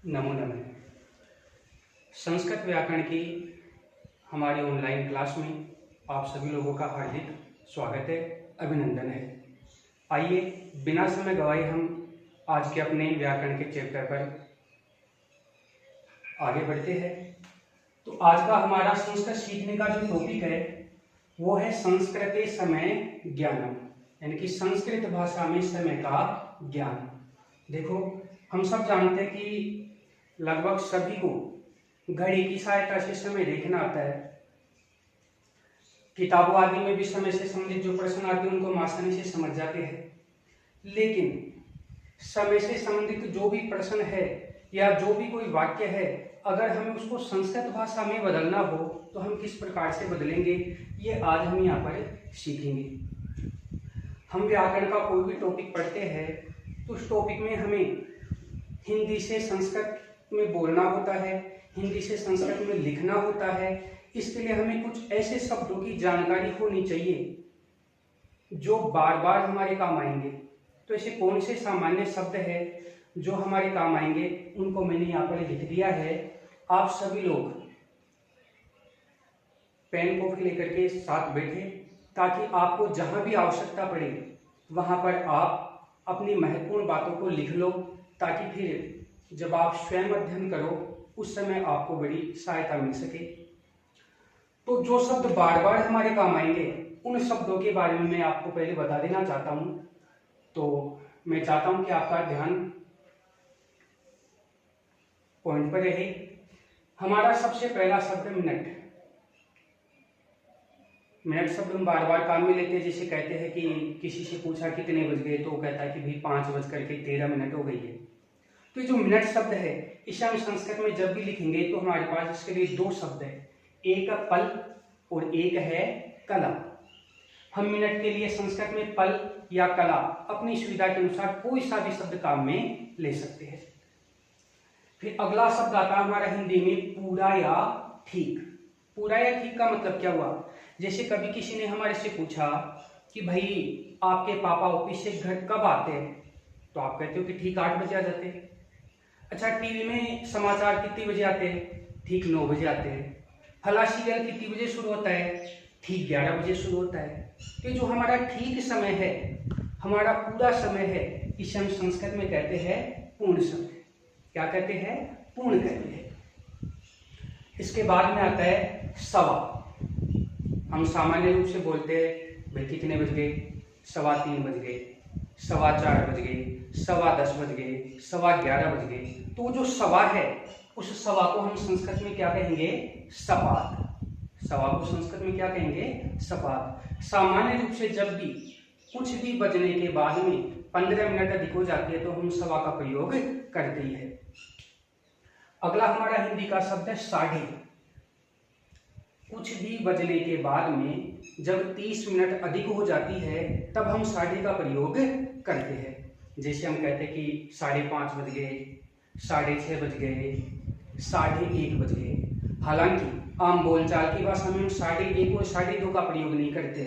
नमो नमः। संस्कृत व्याकरण की हमारी ऑनलाइन क्लास में आप सभी लोगों का हार्दिक स्वागत है, अभिनंदन है। आइए बिना समय गवाए हम आज के अपने व्याकरण के चैप्टर पर आगे बढ़ते हैं। तो आज का हमारा संस्कृत सीखने का जो टॉपिक है वो है संस्कृते समय ज्ञानम, यानी कि संस्कृत भाषा में समय का ज्ञान। देखो, हम सब जानते हैं कि लगभग सभी को घड़ी की सहायता से समय देखना आता है। किताबों आदि में भी समय से संबंधित जो प्रश्न आते हैं उनको हम आसानी से समझ जाते हैं। लेकिन समय से संबंधित जो भी प्रश्न है या जो भी कोई वाक्य है, अगर हमें उसको संस्कृत भाषा में बदलना हो तो हम किस प्रकार से बदलेंगे, ये आज हम यहाँ पर सीखेंगे। हम व्याकरण का कोई भी टॉपिक पढ़ते हैं तो उस टॉपिक में हमें हिंदी से संस्कृत में बोलना होता है, हिंदी से संस्कृत में लिखना होता है। इसके लिए हमें कुछ ऐसे शब्दों की जानकारी होनी चाहिए जो बार बार हमारे काम आएंगे। तो ऐसे कौन से सामान्य शब्द है जो हमारे काम आएंगे, उनको मैंने यहाँ पर लिख दिया है। आप सभी लोग पेन कॉपी लेकर के साथ बैठे ताकि आपको जहां भी आवश्यकता पड़े वहां पर आप अपनी महत्वपूर्ण बातों को लिख लो, ताकि फिर जब आप स्वयं अध्ययन करो उस समय आपको बड़ी सहायता मिल सके। तो जो शब्द बार बार हमारे काम आएंगे उन शब्दों के बारे में मैं आपको पहले बता देना चाहता हूं। तो मैं चाहता हूं कि आपका ध्यान पॉइंट पर रहे। हमारा सबसे पहला शब्द मिनट। मिनट शब्द हम बार बार काम में लेते हैं। जैसे कहते हैं कि किसी से पूछा कितने बज गए, तो वो कहता है कि भाई 5:13 हो गई है। तो जो मिनट शब्द है इसे हम संस्कृत में जब भी लिखेंगे तो हमारे पास इसके लिए दो शब्द है, एक पल और एक है कला। हम मिनट के लिए संस्कृत में पल या कला अपनी सुविधा के अनुसार कोई सा भी शब्द काम में ले सकते हैं। फिर अगला शब्द आता है हमारा हिंदी में पूरा या ठीक। पूरा या ठीक का मतलब क्या हुआ? जैसे कभी किसी ने हमारे से पूछा कि भाई आपके पापा ऑफिस से घर कब आते हैं, तो आप कहते हो कि ठीक 8 बजे आ जाते हैं। अच्छा, टीवी में समाचार कितने बजे आते हैं? ठीक 9 बजे आते हैं। फला सीरियल कितनी बजे शुरू होता है? ठीक 11 बजे शुरू होता है। तो जो हमारा ठीक समय है, हमारा पूरा समय है, इसे हम संस्कृत में कहते हैं पूर्ण समय। क्या कहते हैं? पूर्ण कहते हैं। इसके बाद में आता है सवा। हम सामान्य रूप से बोलते हैं भाई कितने बज गए? 3:15 बज गए, 4:15 बज गए, 10:15 बज गए, 11:15 बज गए। तो जो सवा है उस सवा को हम संस्कृत में क्या कहेंगे? सपाद। सवा को संस्कृत में क्या कहेंगे? सपाद। सामान्य रूप से जब भी कुछ भी बजने के बाद में 15 मिनट अधिक हो जाती है तो हम सवा का प्रयोग करते ही है। अगला हमारा हिंदी का शब्द है साढ़े। कुछ भी बजने के बाद में जब 30 मिनट अधिक हो जाती है तब हम साढ़े का प्रयोग करते हैं। जैसे हम कहते हैं कि 5:30 बज गए, 6:30 बज गए, 1:30 बज गए। हालांकि आम बोलचाल की भाषा में हम 1:30 और 2:30 का प्रयोग नहीं करते।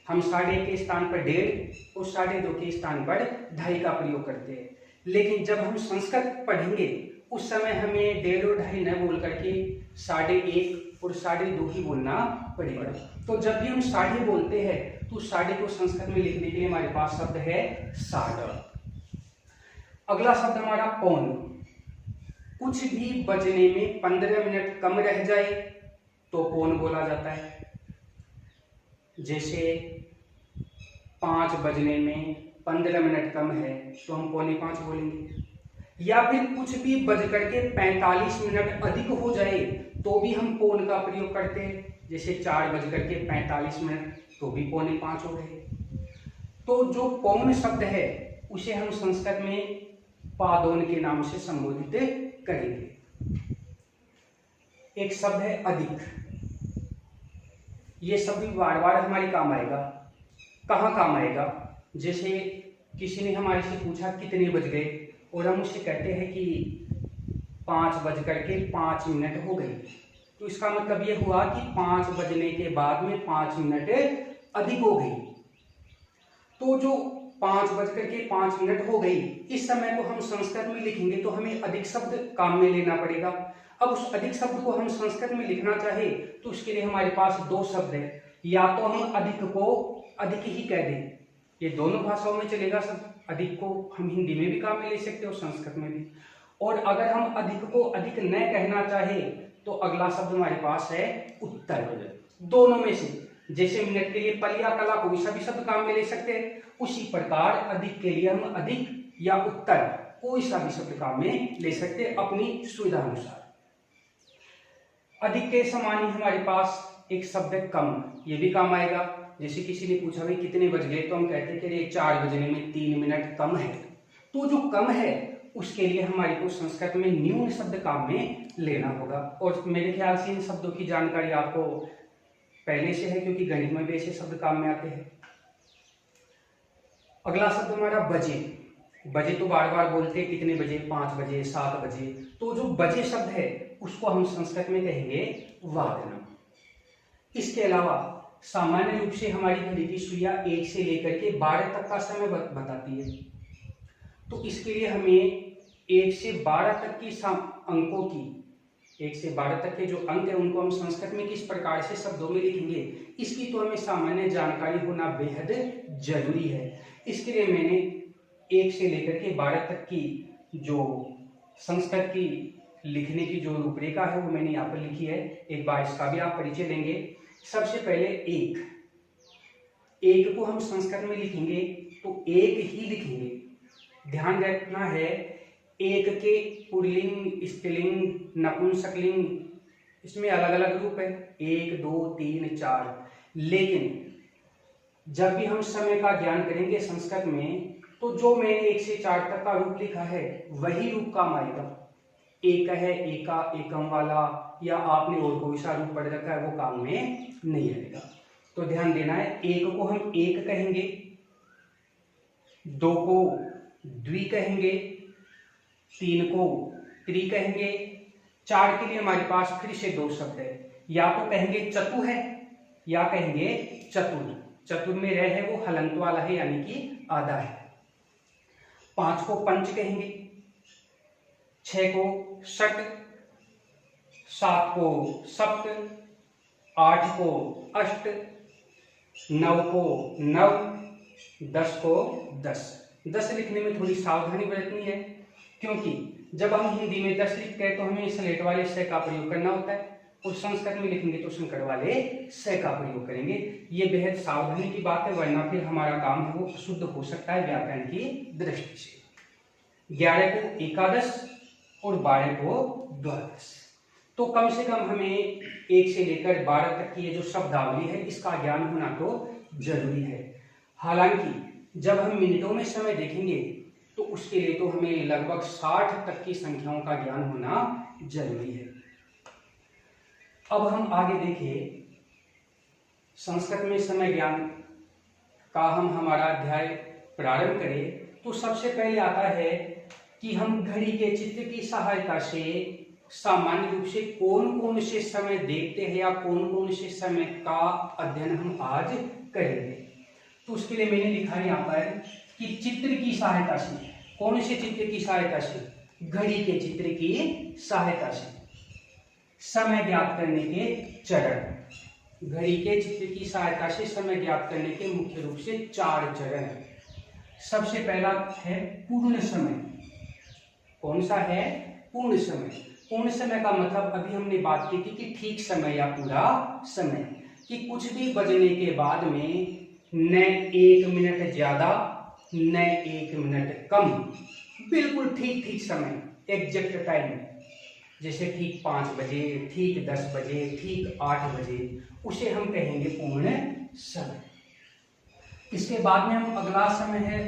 हम 1:30 के स्थान पर 1:30 और 2:30 के स्थान पर 2:30 का प्रयोग करते हैं। लेकिन जब हम संस्कृत पढ़ेंगे उस समय हमें 1:30 और 2:30 न बोल करके 1:30 और 2:30 ही बोलना पड़ेगा। तो जब भी हम 1:30 बोलते हैं तो 1:30 को संस्कृत में लिखने के लिए हमारे पास शब्द है साढ़। अगला शब्द हमारा पौन। कुछ भी बजने में 15 मिनट कम रह जाए तो पौन बोला जाता है। जैसे 5 बजने में 15 मिनट कम है तो हम 4:45 बोलेंगे। या फिर कुछ भी बज करके 45 मिनट अधिक हो जाए तो भी हम पौन का प्रयोग करते हैं। जैसे 4:45 तो भी 4:45 हो गए। तो जो पौन शब्द है उसे हम संस्कृत में पादोन के नाम से संबोधित करेंगे। एक शब्द है अधिक। ये शब्द भी बार बार हमारे काम आएगा। कहाँ काम आएगा? जैसे किसी ने हमारे से पूछा कितने बज गए और हम उससे कहते हैं कि 5:05 हो गई। तो इसका मतलब ये हुआ कि 5 बजने के बाद में 5 मिनट अधिक हो गई। तो जो 5:05 हो गई, इस समय को हम संस्कृत में लिखेंगे तो हमें अधिक शब्द काम में लेना पड़ेगा। अब उस अधिक शब्द को हम संस्कृत में लिखना चाहे तो उसके लिए हमारे पास दो शब्द है, या तो हम अधिक को अधिक ही कह दें, ये दोनों भाषाओं में चलेगा सब। अधिक को हम हिंदी में भी काम में ले सकते हैं और संस्कृत में भी। और अगर हम अधिक को अधिक न कहना चाहे तो अगला शब्द हमारे पास है उत्तर। दोनों में से, जैसे मिनट के लिए पल या कला कोई सा भी शब्द काम में ले सकते हैं, उसी प्रकार अधिक के लिए हम अधिक या उत्तर कोई सा भी शब्द काम में ले सकते हैं अपनी सुविधा अनुसार। अधिक के समान ही हमारे पास एक शब्द है कम, ये भी काम आएगा। जैसे किसी ने पूछा भाई कितने बज गए, तो हम कहते हैं कि 4 बजने में 3 मिनट कम है। तो जो कम है उसके लिए हमारे को संस्कृत में न्यून शब्द काम में लेना होगा। और मेरे ख्याल से इन शब्दों की जानकारी आपको पहले से है, क्योंकि गणित में भी ऐसे शब्द काम में आते हैं। अगला शब्द हमारा बजे। बजे तो बार बार बोलते हैं कितने बजे, 5 बजे, 7 बजे। तो जो बजे शब्द है उसको हम संस्कृत में कहेंगे वादनम। इसके अलावा सामान्य रूप से हमारी घड़ी की सुइयां 1 से लेकर के 12 तक का समय बताती है। तो इसके लिए हमें 1 से 12 तक की अंकों की, 1 से 12 तक के जो अंक है उनको हम संस्कृत में किस प्रकार से शब्दों में लिखेंगे, इसकी तो हमें सामान्य जानकारी होना बेहद जरूरी है। इसके लिए मैंने 1 से लेकर के 12 तक की जो संस्कृत की लिखने की जो रूपरेखा है वो मैंने यहाँ पर लिखी है। एक बार इसका भी आप परिचय लेंगे। सबसे पहले एक को हम संस्कृत में लिखेंगे तो एक ही लिखेंगे। ध्यान रखना है, एक के पुल्लिंग, स्त्रीलिंग, नपुंसकलिंग, इसमें अलग अलग रूप है, 1 2 3 4। लेकिन जब भी हम समय का ज्ञान करेंगे संस्कृत में तो जो मैंने 1 से 4 तक का रूप लिखा है वही रूप काम आएगा। एक है एका, एकम वाला, या आपने और कोई सा रूप पढ़ रखा है वो काम में नहीं आएगा। तो ध्यान देना है, 1 को हम एक कहेंगे, 2 को द्वि कहेंगे, 3 को त्रि कहेंगे, 4 के लिए हमारे पास फिर से 2 शब्द है, या तो कहेंगे चतु है या कहेंगे चतुर। चतुर में रह है वो हलंत वाला है, यानी कि आधा है। 5 को पंच कहेंगे, 6 को षट, 7 को सप्त, 8 को अष्ट, 9 को नव, 10 को 10। 10 लिखने में थोड़ी सावधानी बरतनी है, क्योंकि जब हम हिंदी में 10 लिखते हैं तो हमें स्लेट वाले स का प्रयोग करना होता है, और संस्कृत में लिखेंगे तो संकर वाले स का प्रयोग करेंगे। ये बेहद सावधानी की बात है, वरना फिर हमारा काम है वो अशुद्ध हो सकता है व्याकरण की दृष्टि से। 11 को एकादश और 12 को द्वादश। तो कम से कम हमें 1 से लेकर 12 तक की ये जो शब्दावली है इसका ज्ञान होना तो जरूरी है। हालांकि जब हम मिनटों में समय देखेंगे तो उसके लिए तो हमें लगभग 60 तक की संख्याओं का ज्ञान होना जरूरी है। अब हम आगे देखें, संस्कृत में समय ज्ञान का हम हमारा अध्याय प्रारंभ करें तो सबसे पहले आता है कि हम घड़ी के चित्र की सहायता से सामान्य रूप से कौन कौन से समय देखते हैं या कौन कौन से समय का अध्ययन हम आज करेंगे। तो उसके लिए मैंने लिखा है यहाँ पर कि चित्र की सहायता से, कौन से चित्र की सहायता से, घड़ी के चित्र की सहायता से समय ज्ञात करने के चरण। घड़ी के चित्र की सहायता से समय ज्ञात करने के मुख्य रूप से 4 चरण हैं। सबसे पहला है पूर्ण समय। कौन सा है? पूर्ण समय। पूर्ण समय का मतलब अभी हमने बात की थी कि ठीक समय या पूरा समय, कि कुछ भी बजने के बाद में न 1 मिनट ज्यादा न 1 मिनट कम, बिल्कुल ठीक ठीक समय, एग्जैक्ट टाइम। जैसे ठीक 5 बजे, ठीक 10 बजे, ठीक 8 बजे, उसे हम कहेंगे पूर्ण समय। इसके बाद में हम अगला समय है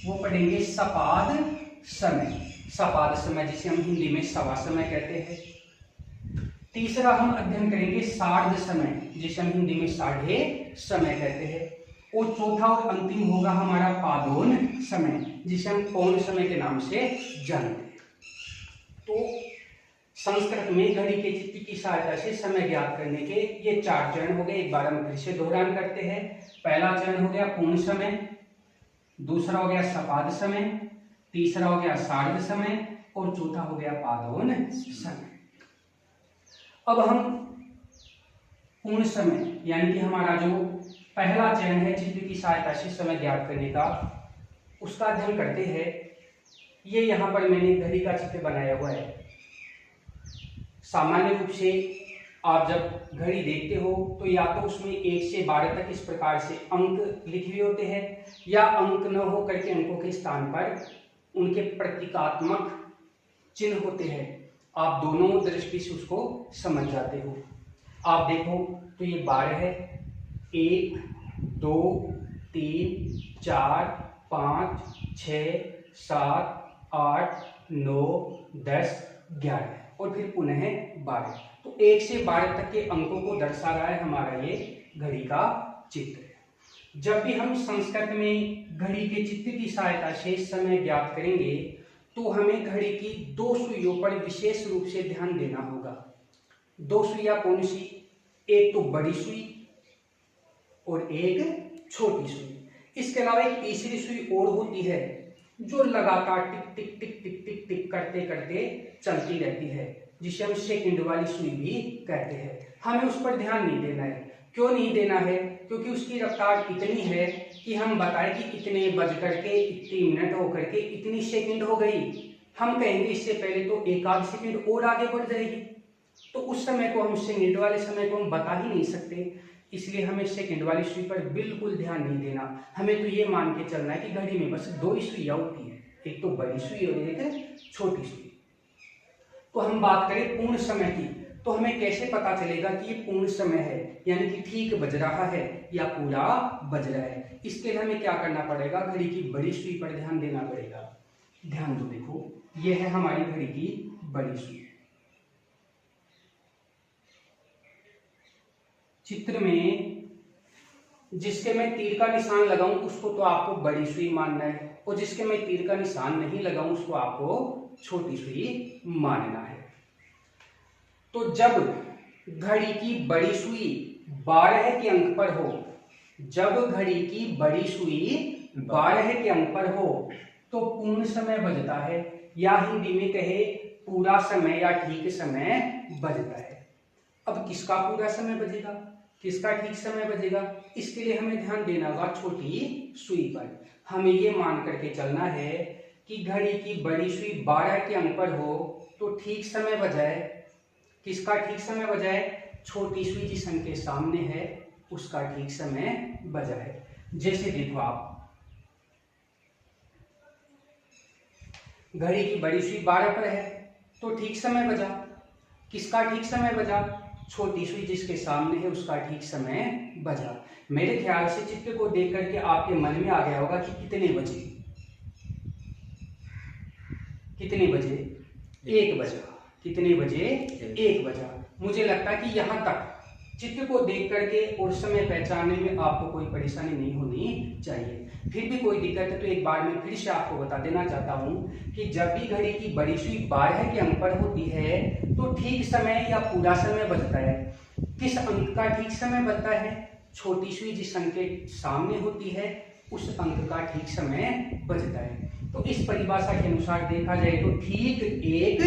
वो पढ़ेंगे सपाद समय। सपाद समय जिसे हम हिंदी में सवा समय कहते हैं। तीसरा हम अध्ययन करेंगे सार्ध समय, जिसे हम हिंदी में साढ़े समय कहते हैं। और चौथा और अंतिम होगा हमारा पादोन समय, जिसे हम पौन समय के नाम से जानते हैं। तो संस्कृत में घड़ी के चित्र की सहायता से समय ज्ञात करने के ये 4 चरण हो गए। एक बार हम फिर से दोहरान करते हैं। पहला चरण हो गया पूर्ण समय, दूसरा हो गया सपाद समय, तीसरा हो गया सार्ध समय और चौथा हो गया पादोन समय। अब हम पूर्ण समय यानी कि हमारा जो पहला चयन है चित्र की सहायता से समय ज्ञात करने का, उसका अध्ययन करते हैं। ये यहाँ पर मैंने घड़ी का चित्र बनाया हुआ है। सामान्य रूप से आप जब घड़ी देखते हो तो या तो उसमें 1 से 12 तक इस प्रकार से अंक लिखे हुए होते हैं, या अंक न हो करके अंकों के स्थान पर उनके प्रतीकात्मक चिन्ह होते हैं। आप दोनों दृष्टि से उसको समझ जाते हो। आप देखो तो ये 12 है, 1 2 3 4 5 6 7 8 9 10 11 और फिर पुनः 12। तो 1 से 12 तक के अंकों को दर्शा रहा है हमारा ये घड़ी का चित्र। जब भी हम संस्कृत में घड़ी के चित्र की सहायता से समय ज्ञात करेंगे तो हमें घड़ी की 2 सुइयों पर विशेष रूप से ध्यान देना होगा। 2 सुइयां कौन सी? एक तो बड़ी सुई और एक छोटी सुई। इसके अलावा एक तीसरी सुई और होती है जो लगातार टिक टिक टिक टिक टिक टिक करते करते चलती रहती है, जिसे हम सेकंड वाली सुई भी कहते हैं। हमें उस पर ध्यान नहीं देना है। क्यों नहीं देना है? क्योंकि उसकी रफ्तार इतनी है कि हम बताएं कि इतने बज करके इतने मिनट होकर के इतनी सेकंड हो गई। हम कहेंगे इससे पहले तो 1 आध सेकंड और आगे बढ़ जाएगी, तो उस समय को हम सेकंड वाले समय को हम बता ही नहीं सकते। इसलिए हमें सेकंड वाली सुई पर बिल्कुल ध्यान नहीं देना। हमें तो ये मान के चलना है कि घड़ी में बस 2 ही सुइयां होती है, एक तो बड़ी सुई और एक छोटी सुई। तो हम बात करें पूर्ण समय की, तो हमें कैसे पता चलेगा कि ये पूर्ण समय है, यानी कि ठीक बज रहा है या पूरा बज रहा है? इसके लिए हमें क्या करना पड़ेगा? घड़ी की बड़ी सुई पर ध्यान देना पड़ेगा। ध्यान दो, देखो ये है हमारी घड़ी की बड़ी सुई। चित्र में जिसके मैं तीर का निशान लगाऊं उसको तो आपको बड़ी सुई मानना है, और जिसके मैं तीर का निशान नहीं लगाऊं उसको आपको छोटी सुई मानना है। तो जब घड़ी की बड़ी सुई 12 के अंक पर हो, जब घड़ी की बड़ी सुई 12 के अंक पर हो तो पूर्ण समय बजता है, या हिंदी में कहे पूरा समय या ठीक समय बजता है। अब किसका पूरा समय बजेगा, किसका ठीक समय बजेगा? इसके लिए हमें ध्यान देना होगा छोटी सुई पर। हमें ये मान करके चलना है कि घड़ी की बड़ी सुई 12 के अंक पर हो तो ठीक समय बजाए। किसका ठीक समय बजाए? छोटी सुई जिस अंक के सामने है उसका ठीक समय बजाए। जैसे देखो आप, घड़ी की बड़ी सुई 12 पर है तो ठीक समय बजा। किसका ठीक समय बजा? छोटी सुई जिसके सामने है उसका ठीक समय बजा। मेरे ख्याल से चित्र को देख करके आपके मन में आ गया होगा कि कितने बजे, कितने बजे? 1 बजा। कितने बजे? 1 बजा। मुझे लगता है कि यहाँ तक चित्र को देख करके और समय पहचानने में आपको कोई परेशानी नहीं होनी चाहिए। फिर भी कोई दिक्कत है तो एक बार मैं फिर से आपको बता देना चाहता हूँ कि जब भी घड़ी की बड़ी सुई 12 के अंक पर होती है तो ठीक समय या पूरा समय बजता है। किस अंक का ठीक समय बजता है? छोटी सुई जिस अंक के सामने होती है उस अंक का ठीक समय बजता है। तो इस परिभाषा के अनुसार देखा जाए तो ठीक 1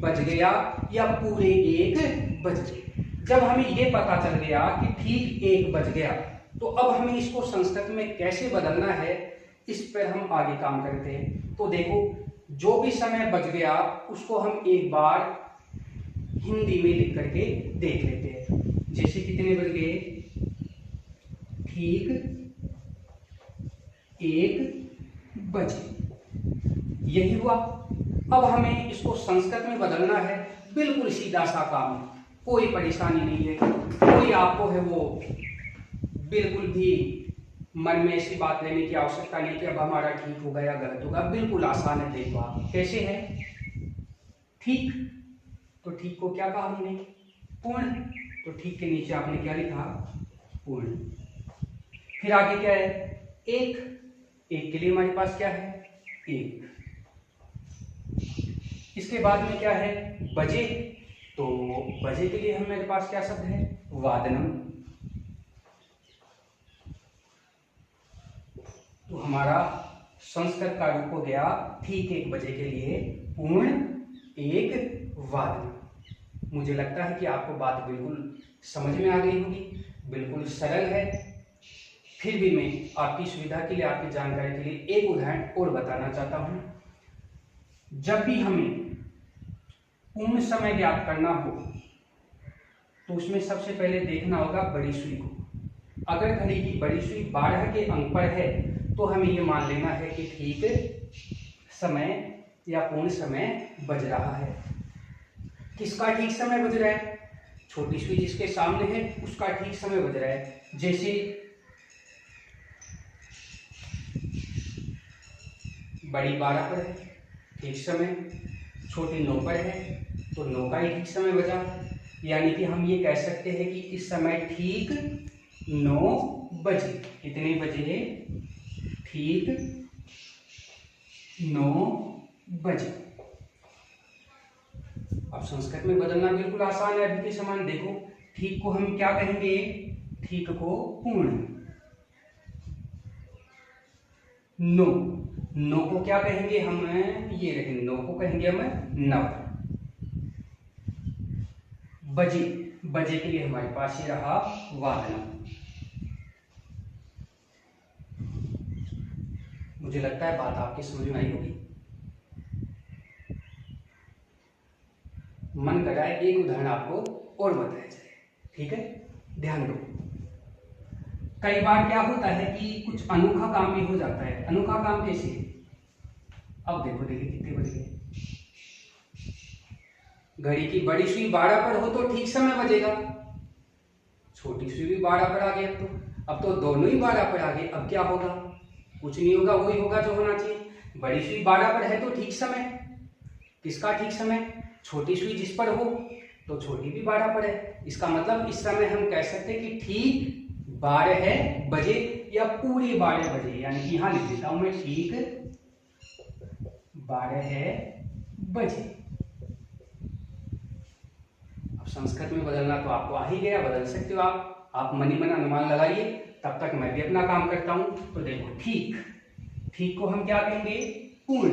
बज गया या पूरे 1 बज गए। जब हमें ये पता चल गया कि ठीक 1 बज गया तो अब हमें इसको संस्कृत में कैसे बदलना है इस पर हम आगे काम करते हैं। तो देखो, जो भी समय बज गया उसको हम एक बार हिंदी में लिख करके देख लेते हैं। जैसे कितने बज गए? ठीक 1 बजे। यही हुआ। अब हमें इसको संस्कृत में बदलना है। बिल्कुल सीधा सा काम है, कोई परेशानी नहीं है, कोई आपको है वो बिल्कुल भी मन में ऐसी बात लेने की आवश्यकता नहीं कि अब हमारा ठीक होगा या गलत होगा। बिल्कुल आसान है। देखो आप कैसे है। ठीक, तो ठीक को क्या कहा हमने? पूर्ण। तो ठीक के नीचे आपने क्या लिखा? पूर्ण। फिर आगे क्या है? 1। 1 के लिए हमारे पास क्या है? 1। इसके बाद में क्या है? बजे। तो बजे के लिए हमारे पास क्या शब्द है? वादनम। तो हमारा संस्कृत का रूप हो गया ठीक 1 बजे के लिए पूर्ण 1 वादन। मुझे लगता है कि आपको बात बिल्कुल समझ में आ गई होगी, बिल्कुल सरल है। फिर भी मैं आपकी सुविधा के लिए, आपकी जानकारी के लिए एक उदाहरण और बताना चाहता हूं। जब भी हमें पूर्ण समय ज्ञात करना हो तो उसमें सबसे पहले देखना होगा बड़ी सुई को। अगर घड़ी की बड़ी सुई 12 के अंक पर है तो हमें ये मान लेना है कि ठीक समय या पूर्ण समय बज रहा है। किसका ठीक समय बज रहा है? छोटी सुई जिसके सामने है उसका ठीक समय बज रहा है। जैसे बड़ी 12 पर है, ठीक समय, छोटी 9 पर है तो 9 का ही ठीक समय बजा। यानी कि हम ये कह सकते हैं कि इस समय ठीक 9 बजे। कितने बजे? ठीक 9 बजे। अब संस्कृत में बदलना बिल्कुल आसान है अभी के समान। देखो, ठीक को हम क्या कहेंगे? ठीक को पूर्ण। 9 को क्या कहेंगे हम? ये रहे 9 को कहेंगे हम नव। बजे के लिए हमारे पास ये रहा वादन। मुझे लगता है बात आपकी समझ में आई होगी। मन कर रहा है एक उदाहरण आपको और बताया जाए, ठीक है? ध्यान दो। कई बार क्या होता है कि कुछ अनोखा काम भी हो जाता है। अनोखा काम कैसे? अब देखो, देखिए कितने बज गए। घड़ी की बड़ी सुई 12 पर हो तो ठीक समय बजेगा, छोटी सुई भी 12 पर आ गई। अब तो दोनों ही 12 पर आ गए। अब क्या होगा? कुछ नहीं होगा, वही होगा जो होना चाहिए। बड़ी सुई 12 पर है तो ठीक समय। किसका ठीक समय? छोटी सुई जिस पर हो तो छोटी भी 12 पर है। इसका मतलब इस समय हम कह सकते हैं कि ठीक 12 बजे या पूरे 12 बजे। यानी कि यहां लिख देता हूं मैं, ठीक 12 बजे। अब संस्कृत में बदलना तो आपको आ ही गया, बदल सकते हो आप मन ही मन अनुमान लगाइए। तब तक मैं भी अपना काम करता हूं। तो देखो, ठीक को हम क्या कहेंगे? पूर्ण।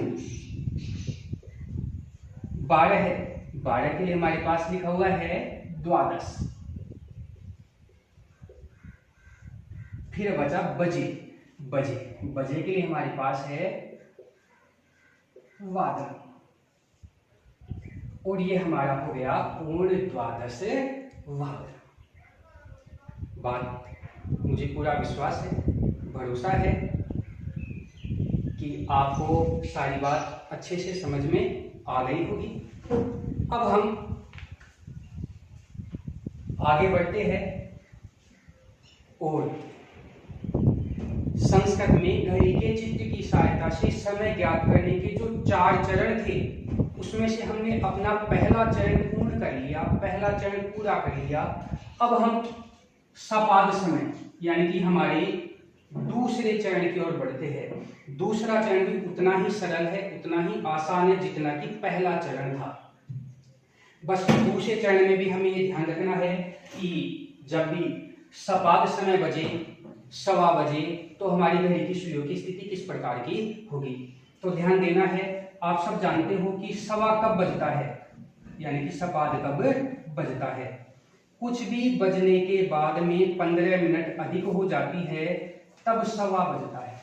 12 के लिए हमारे पास लिखा हुआ है द्वादश। फिर बचा बजे के लिए हमारे पास है वादन। और ये हमारा हो गया पूर्ण द्वादश वादन। बात मुझे पूरा विश्वास है, भरोसा है कि आपको सारी बात अच्छे से समझ में आ गई होगी। अब हम आगे बढ़ते हैं और संस्कृत में घड़ी के चित्र की सहायता से समय ज्ञात करने के जो 4 चरण थे उसमें से हमने अपना पहला चरण पूर्ण कर लिया, पहला चरण पूरा कर लिया। अब हम सपाद समय यानी कि हमारे दूसरे चरण की ओर बढ़ते हैं। दूसरा चरण भी उतना ही सरल है, उतना ही आसान है जितना कि पहला चरण था। बस दूसरे चरण में भी हमें ये ध्यान रखना है कि जब भी सपाद समय बजे, सवा बजे, तो हमारी घड़ी की सुइयों की स्थिति किस प्रकार की होगी। तो ध्यान देना है। आप सब जानते हो कि सवा कब बजता है, यानी कि सपाद कब बजता है। कुछ भी बजने के बाद में 15 मिनट अधिक हो जाती है तब सवा बजता है।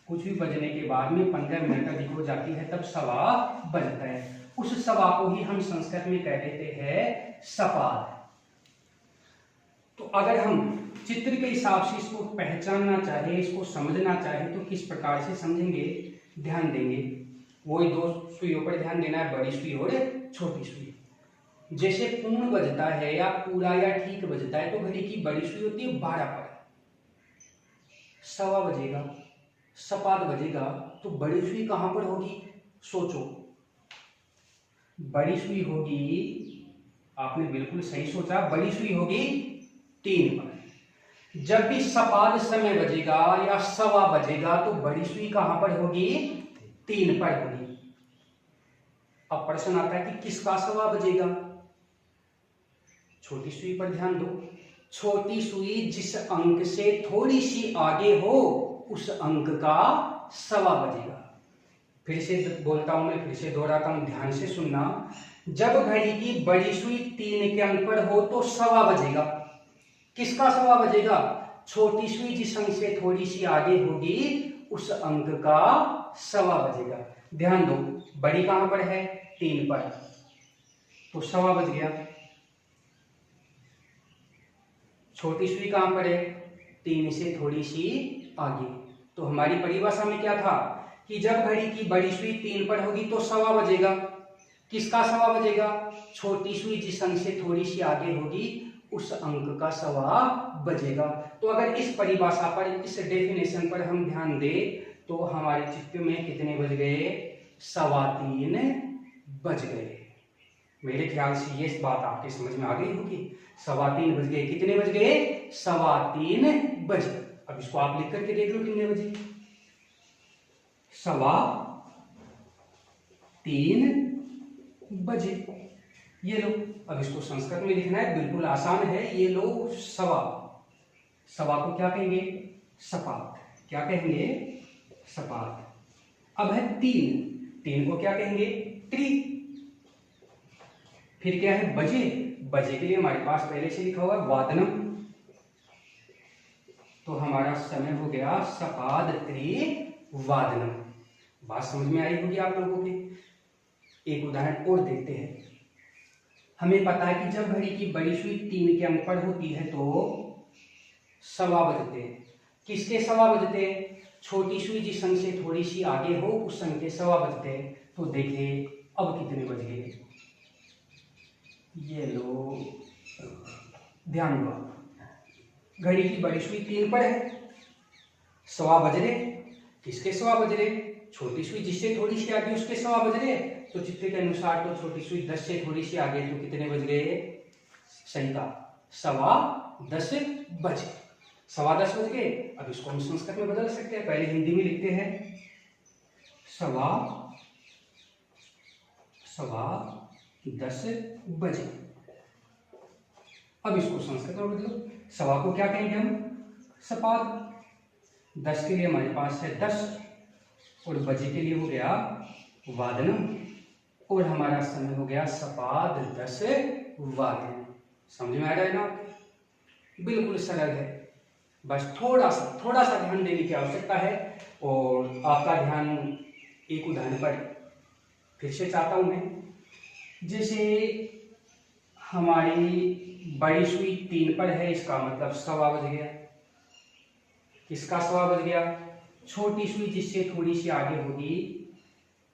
कुछ भी बजने के बाद में 15 मिनट अधिक हो जाती है तब सवा बजता है। उस सवा को ही हम संस्कृत में कह देते हैं सपाद। तो अगर हम चित्र के हिसाब से इसको पहचानना चाहे, इसको समझना चाहे तो किस प्रकार से समझेंगे, ध्यान देंगे। वही 2 सुइयों पर ध्यान देना है, बड़ी सुई और छोटी सुई। जैसे पूर्ण बजता है या पूरा या ठीक बजता है तो घड़ी की बड़ी सुई होती है 12 पर। सवा बजेगा, सपाद बजेगा तो बड़ी सुई कहां पर होगी? सोचो, बड़ी सुई होगी, आपने बिल्कुल सही सोचा, बड़ी सुई होगी 3 पर। जब भी सपाद समय बजेगा या सवा बजेगा तो बड़ी सुई कहां पर होगी? 3 पर होगी। अब प्रश्न आता है कि किसका सवा बजेगा? छोटी सुई पर ध्यान दो। छोटी सुई जिस अंक से थोड़ी सी आगे हो उस अंक का सवा बजेगा। फिर से बोलता हूं मैं, फिर से दोहराता हूं, ध्यान से सुनना। जब घड़ी की बड़ी सुई 3 के अंक पर हो तो सवा बजेगा। किसका सवा बजेगा? छोटी सुई जिस अंक से थोड़ी सी आगे होगी उस अंक का सवा बजेगा। ध्यान दो, बड़ी कहां पर है? 3 पर, तो सवा बज गया। छोटी सुई कहां पर है? 3 से थोड़ी सी आगे। तो हमारी परिभाषा में क्या था कि जब घड़ी की बड़ी सुई 3 पर होगी तो सवा बजेगा। किसका सवा बजेगा? छोटी सुई जिस अंक से थोड़ी सी आगे होगी उस अंक का सवा बजेगा। तो अगर इस परिभाषा पर, इस डेफिनेशन पर हम ध्यान दें तो हमारे चित्र में कितने बज गए? 3:15 बज गए। मेरे ख्याल से ये बात आपके समझ में आ गई होगी। 3:15 बज गए। कितने बज गए? 3:15 बजे। अब इसको आप लिख करके देख लो कितने बजे। 3:15 बजे। ये लो, अब इसको संस्कृत में लिखना है, बिल्कुल आसान है। ये लो, सवा, सवा को क्या कहेंगे? सपात। क्या कहेंगे? सपात। अब है 3, 3 को क्या कहेंगे? त्रि। फिर क्या है? बजे। बजे के लिए हमारे पास पहले से लिखा हुआ है वादनम, तो हमारा समय हो गया सपाद त्रिवादनम। बात समझ में आई होगी आप लोगों के। एक उदाहरण और देखते हैं। हमें पता है कि जब घड़ी की बड़ी सुई 3 के अंक पर होती है तो सवा बजते हैं। किसके सवा बजते हैं? छोटी सुई जिस अंक से थोड़ी सी आगे हो उस अंक के सवा बजते हैं। तो देखिए अब कितने बज गए। ये लो, ध्यान दो, घड़ी की बड़ी सुई 3 पर है, सवा बज रहे। किसके सवा बज रहे? छोटी सुई जिससे थोड़ी सी आगे उसके सवा बज रहे। तो चित्र के अनुसार तो छोटी सुई 10 से थोड़ी सी आगे, तो कितने बज गए? सही का 10:15 बजे। 10:15 बज गए। अब इसको हम संस्कृत में बदल सकते हैं। पहले हिंदी में लिखते हैं 10:15 बजे। अब इसको संस्कृत में बदलो। सवा को क्या कहेंगे हम? सपाद। 10 के लिए हमारे पास है 10 और बजे के लिए हो गया वादनम, और हमारा समय हो गया सपाद 10 वादनम। समझ में आ रहा है ना? बिल्कुल सरल है। बस थोड़ा सा ध्यान देने की आवश्यकता है। और आपका ध्यान एक उदाहरण पर फिर से चाहता हूं मैं। जैसे हमारी बड़ी सुई 3 पर है, इसका मतलब सवा बज गया। किसका सवा बज गया? छोटी सुई जिससे थोड़ी सी आगे होगी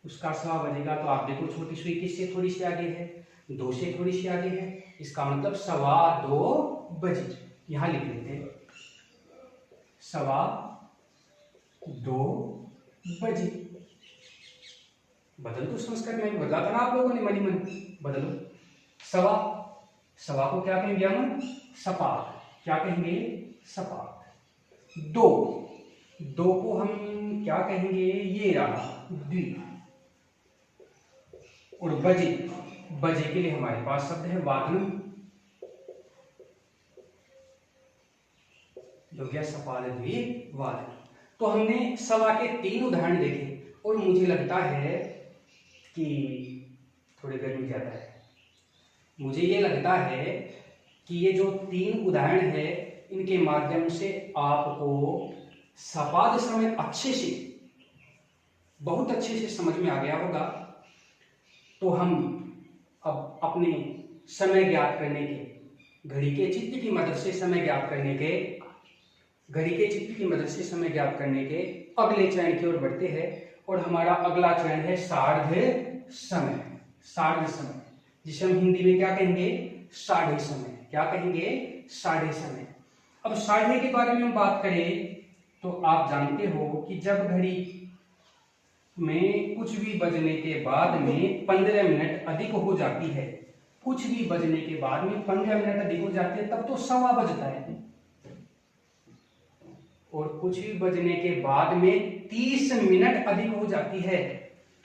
उसका सवा बजेगा। तो आप देखो छोटी सुई किससे थोड़ी सी आगे है? 2 से थोड़ी सी आगे है। इसका मतलब 2:15 बजे। यहां लिख लेते हैं 2:15 बजे। बदल दो, संस्कृत में बदला था ना आप लोगों ने, मनी मन बदलो। सवा को क्या कहेंगे हम? सपाद। क्या कहेंगे? सपाद। 2 को हम क्या कहेंगे? ये रहा द्वि। और बजे के लिए हमारे पास शब्द है वादनम, जो गया सपाद द्विवादन। तो हमने सवा के 3 उदाहरण देखे और मुझे लगता है कि थोड़ी गर्मी ज्यादा है। मुझे ये लगता है कि ये जो 3 उदाहरण है इनके माध्यम से आपको सपाद समय बहुत अच्छे से समझ में आ गया होगा। तो हम अब अपने समय ज्ञात करने के, घड़ी के चित्र की मदद से समय ज्ञात करने के, अगले चरण की ओर बढ़ते हैं। और हमारा अगला चरण है सार्ध समय, जिसे हम हिंदी में क्या कहेंगे? साढ़े समय। क्या कहेंगे? साढ़े समय। अब साढ़े के बारे में हम बात करें तो आप जानते हो कि जब घड़ी में कुछ भी बजने के बाद में 15 मिनट अधिक हो जाती है, कुछ भी बजने के बाद में 15 मिनट अधिक हो जाते हैं, तब तो सवा बजता है। और कुछ भी बजने के बाद में 30 मिनट अधिक हो जाती है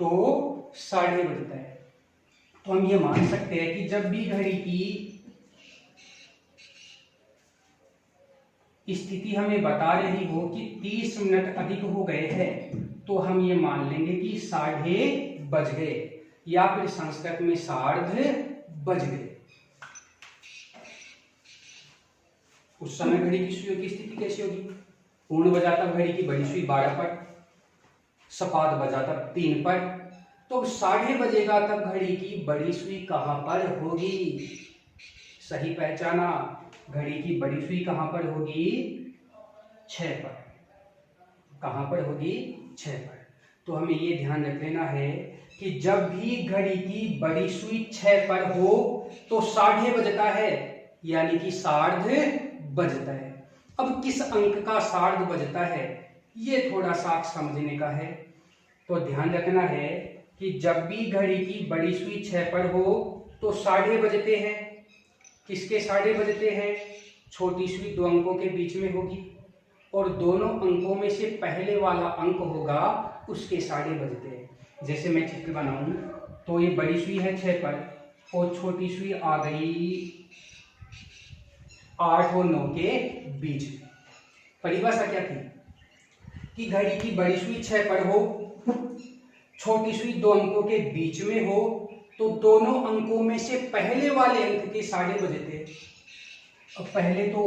तो साढ़े बजता है। तो हम ये मान सकते हैं कि जब भी घड़ी की स्थिति हमें बता रही हो कि 30 मिनट अधिक हो गए हैं, तो हम ये मान लेंगे कि 12:30 बज गए, या फिर संस्कृत में 12:30 बज गए। उस समय घड़ी की सुइयों की स्थिति कैसी होगी? पूर्ण बजा तब घड़ी की बड़ी सुई 12 पर, सपाद बजा तब 3 पर, तो 12:30 बजेगा तब घड़ी की बड़ी सुई कहां पर होगी? सही पहचाना, घड़ी की बड़ी सुई कहां पर होगी? 6 पर। कहां पर होगी? 6 पर। तो हमें ये ध्यान रख लेना है कि जब भी घड़ी की बड़ी सुई 6 पर हो तो 12:30 बजता है, यानी कि 12:30 बजता है। अब किस अंक का 12:30 बजता है, ये थोड़ा सा समझने का है। तो ध्यान रखना है कि जब भी घड़ी की बड़ी सुई 6 पर हो तो 12:30 बजते हैं। किसके 12:30 बजते हैं? छोटी सुई 2 अंकों के बीच में होगी, और दोनों अंकों में से पहले वाला अंक होगा उसके 12:30 बजते हैं। जैसे मैं चित्र बनाऊं तो ये बड़ी सुई है 6 पर, और छोटी सुई आ गई 8 और 9 के बीच। परिभाषा क्या थी कि घड़ी की बड़ी सुई 6 पर हो, छोटी सुई 2 अंकों के बीच में हो, तो दोनों अंकों में से पहले वाले अंक के 12:30 बजते हैं। अब पहले तो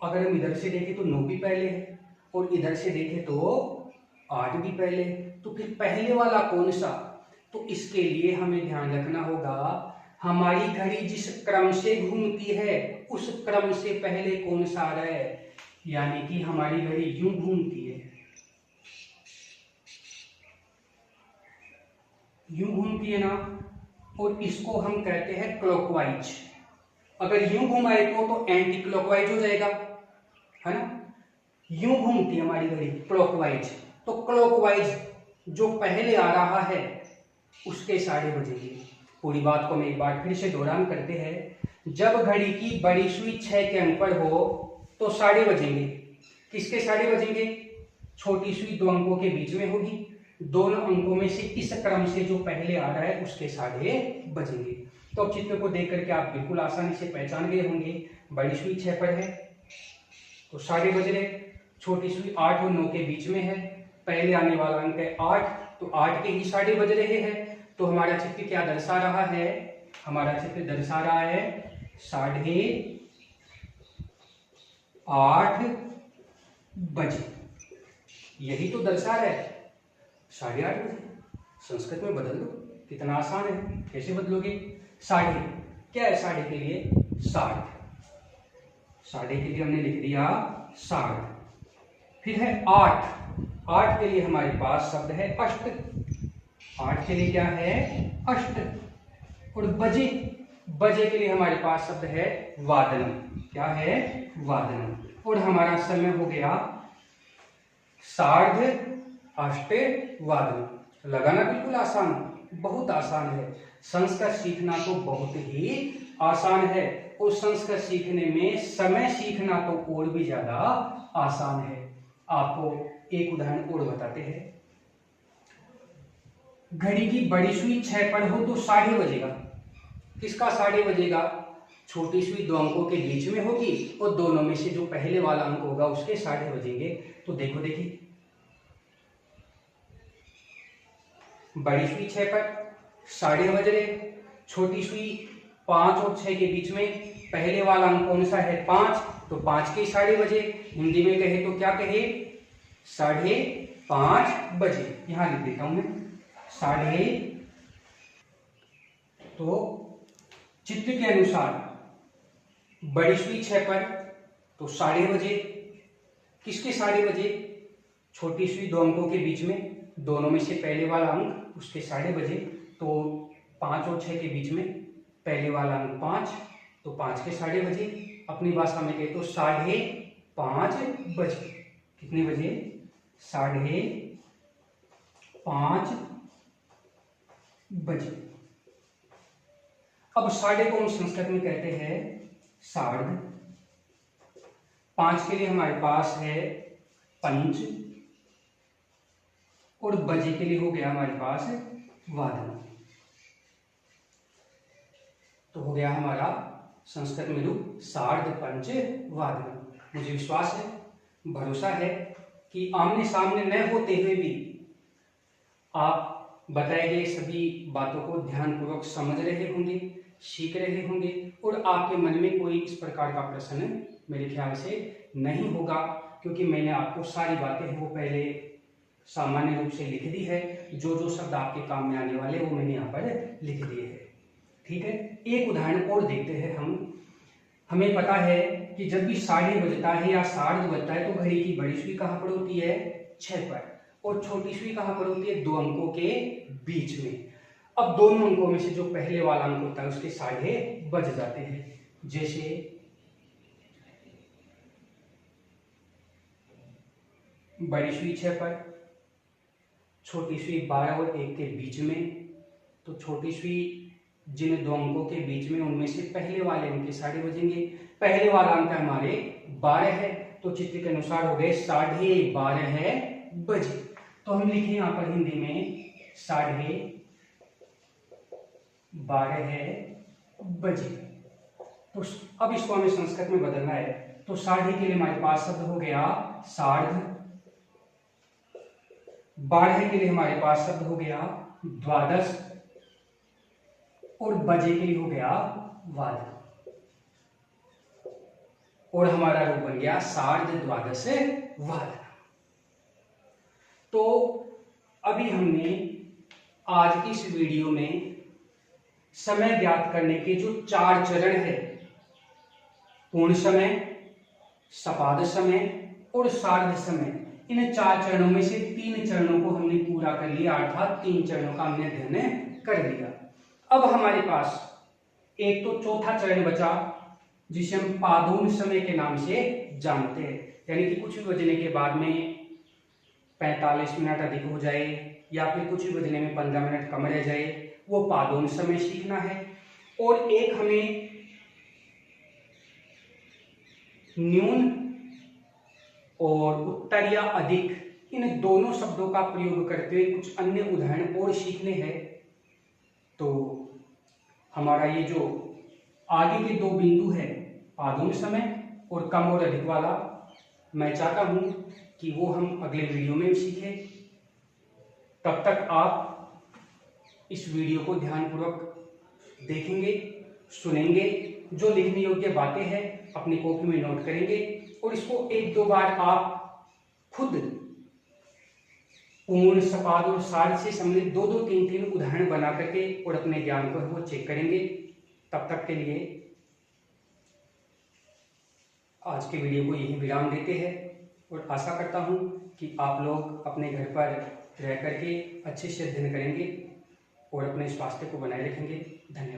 अगर हम इधर से देखें तो 9 भी पहले है, और इधर से देखें तो 8 भी पहले, तो फिर पहले वाला कौन सा? तो इसके लिए हमें ध्यान रखना होगा हमारी घड़ी जिस क्रम से घूमती है उस क्रम से पहले कौन सा आ रहा है, यानी कि हमारी घड़ी यूं घूमती है, यूं घूमती है ना, और इसको हम कहते हैं क्लॉकवाइज। अगर यूं घुमाए तो एंटी क्लॉकवाइज हो जाएगा, है ना। यूं घूमती है हमारी घड़ी क्लॉकवाइज, तो क्लॉकवाइज जो पहले आ रहा है उसके 12:30 बजेंगे। पूरी बात को मैं एक बार फिर से दोहरान करते हैं। जब घड़ी की बड़ी सुई 6 के अंक पर हो तो 12:30 बजेंगे। किसके 12:30 बजेंगे? छोटी सुई 2 अंकों के बीच में होगी, दोनों अंकों में से इस क्रम से जो पहले आ रहा है उसके 12:30 बजेंगे। तो अब चित्र को देख करके आप बिल्कुल आसानी से पहचान गए होंगे, बड़ी सुई 6 पर है तो 12:30 बज रहे, छोटी सुई 8 और 9 के बीच में है, पहले आने वाला अंक है 8, तो 8 के ही 12:30 बज रहे हैं। तो हमारा चित्र क्या दर्शा रहा है? हमारा चित्र दर्शा रहा है 8:30 बजे। यही तो दर्शा रहा है 8:30 बजे। संस्कृत में बदल दो, कितना आसान है। कैसे बदलोगे? 12:30 क्या है? 12:30 के लिए 60, 12:30 के लिए हमने लिख दिया 60। फिर है 8, 8 के लिए हमारे पास शब्द है अष्ट, 8 के लिए क्या है? अष्ट। और बजे, बजे के लिए हमारे पास शब्द है वादनम। क्या है? वादनम। और हमारा समय हो गया 8:30 वादनम। लगाना बिल्कुल आसान, बहुत आसान है। संस्कृत सीखना तो बहुत ही आसान है, और संस्कृत सीखने में समय सीखना तो और भी ज्यादा आसान है। आपको एक उदाहरण और बताते हैं। घड़ी की बड़ी सुई 6 पर हो तो 12:30 बजेगा। किसका 12:30 बजेगा? छोटी सुई 2 अंकों के बीच में होगी, और दोनों में से जो पहले वाला अंक होगा उसके 12:30 बजेंगे। तो देखो देखिए, बड़ी सुई 6 पर 12:30 बज रहे, छोटी सुई 5 और 6 के बीच में, पहले वाला अंक कौन सा है? 5, तो 5 के 12:30 बजे। हिंदी में कहे तो क्या कहे? 5:30 बजे। यहां लिख देता हूं मैं 12:30। तो चित्र के अनुसार बड़ी सुई 6 पर तो 12:30 बजे। किसके 12:30 बजे? छोटी सुई 2 अंकों के बीच में, दोनों में से पहले वाला अंक उसके 12:30 बजे। तो 5 और 6 के बीच में पहले वाला अंक 5, तो 5 के 12:30 बजे। अपनी भाषा में कहे तो 5:30 बजे। कितने बजे? 5:30 बजे। अब 12:30 को हम संस्कृत में कहते हैं सार्ध। 5 के लिए हमारे पास है पंच, और बजे के लिए हो गया हमारे पास वादन। तो हो गया हमारा संस्कृत में रूप सार्ध पंच वादन। मुझे विश्वास है भरोसा है कि आमने सामने न होते हुए भी आप बताए गए सभी बातों को ध्यानपूर्वक समझ रहे होंगे, सीख रहे होंगे और आपके मन में कोई इस प्रकार का प्रश्न मेरे ख्याल से नहीं होगा, क्योंकि मैंने आपको सारी बातें वो पहले सामान्य रूप से लिख दी है। जो जो शब्द आपके काम में आने वाले वो मैंने यहाँ पर लिख दिए हैं। ठीक है, एक उदाहरण और देखते हैं हम। हमें पता है कि जब भी 12:30 बजता है या 12:30 बजता है तो घड़ी की बड़ी सुई कहाँ पर होती है? 6 पर, और छोटी सुई कहाँ पर होती है? 2 अंकों के बीच में। अब दोनों अंकों में से जो पहले वाला अंक होता है उसके 12:30 बज जाते हैं। जैसे बड़ी सुई 6 पर, छोटी सुई 12 और 1 के बीच में, तो छोटी सुई जिन 2 अंकों के बीच में उनमें से पहले वाले अंक के 12:30 बजेंगे। पहले वाला अंक हमारे 12 है, तो चित्र के अनुसार हो गए 12:30 बजे। तो हम लिखें यहाँ पर हिंदी में 12:30 बजे। तो अब इसको हमें संस्कृत में बदलना है, तो 12:30 के लिए हमारे पास शब्द हो गया सार्ध, 12 के लिए हमारे पास शब्द हो गया द्वादश, और बजे के लिए हो गया वाद, और हमारा रूप बन गया सार्ध द्वादश वाद। तो अभी हमने आज की इस वीडियो में समय ज्ञात करने के जो 4 चरण है, पूर्ण समय, सपाद समय और सार्ध समय, इन 4 चरणों में से 3 चरणों को हमने पूरा कर लिया, अर्थात 3 चरणों का हमने अध्ययन कर लिया। अब हमारे पास एक तो चौथा चरण बचा, जिसे हम पादोन समय के नाम से जानते हैं, यानी कि कुछ भी बजने के बाद में 45 मिनट अधिक हो जाए या फिर कुछ भी बजने में 15 मिनट कम रह जाए, वो पादोन समय सीखना है। और एक हमें न्यून और उत्तर या अधिक, इन दोनों शब्दों का प्रयोग करते हुए कुछ अन्य उदाहरण और सीखने हैं। तो हमारा ये जो आगे के 2 बिंदु है, पादोन समय और कम और अधिक वाला, मैं चाहता हूं कि वो हम अगले वीडियो में सीखें। तब तक आप इस वीडियो को ध्यानपूर्वक देखेंगे, सुनेंगे, जो लिखने योग्य बातें हैं अपनी कॉपी में नोट करेंगे, और इसको 1-2 बार आप खुद पूर्ण, सपाद और सार्ध से संबंधित 2-2, 3-3 उदाहरण बना करके और अपने ज्ञान को वो चेक करेंगे। तब तक के लिए आज के वीडियो को यही विराम देते हैं, और आशा करता हूं कि आप लोग अपने घर पर रह करके अच्छे से अध्ययन करेंगे और अपने स्वास्थ्य को बनाए रखेंगे। धन्यवाद।